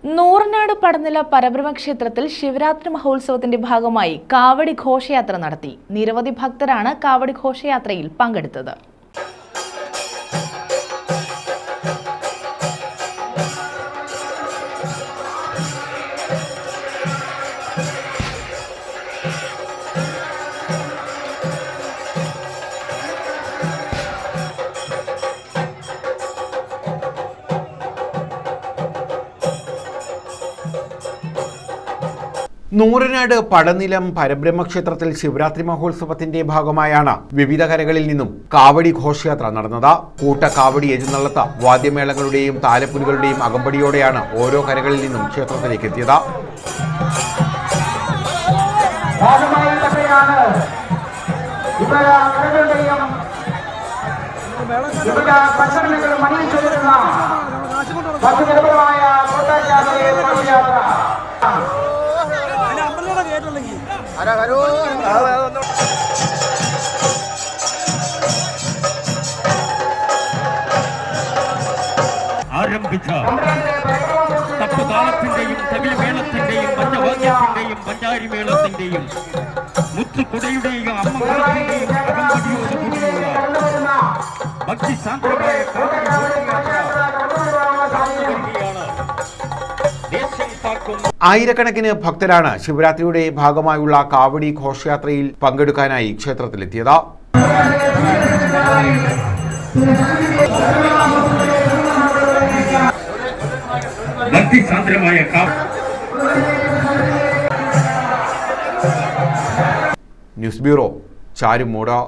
നൂറനാട് പടനില പരബ്രഹ്മ ക്ഷേത്രത്തിൽ ശിവരാത്രി മഹോത്സവത്തിന്റെ ഭാഗമായി കാവടി ഘോഷയാത്ര നടത്തി. നിരവധി ഭക്തരാണ് കാവടി ഘോഷയാത്രയിൽ പങ്കെടുത്തത്. നൂറനാട് പടനിലം പരബ്രഹ്മക്ഷേത്രത്തിൽ ശിവരാത്രി മഹോത്സവത്തിന്റെ ഭാഗമായാണ് വിവിധ കരകളിൽ നിന്നും കാവടി ഘോഷയാത്ര നടന്നത്. കൂട്ട കാവടി എഴുന്നള്ളത്ത് വാദ്യമേളങ്ങളുടെയും താലപ്പൊലികളുടെയും അകമ്പടിയോടെയാണ് ഓരോ കരകളിൽ നിന്നും ക്ഷേത്രത്തിലേക്ക് എത്തിയത്. ആരംഭിച്ച തപ്പുതാളത്തിന്റെയും തകിൽമേളത്തിന്റെയും പഞ്ചവാദ്യത്തിന്റെയും പഞ്ചാരിമേളത്തിന്റെയും മുത്തുകുടയുടെയും അമ്മമേളത്തിന്റെയും അകമ്പടിയോടുകൂടിയുള്ള ഭക്തിസാന്ദ്രമായ ആയിരക്കണക്കിന് ഭക്തരാണ് ശിവരാത്രിയുടെ ഭാഗമായുള്ള കാവടി ഘോഷയാത്രയിൽ പങ്കെടുക്കാനായി ക്ഷേത്രത്തിലെത്തിയത്. News bureau, Charummood.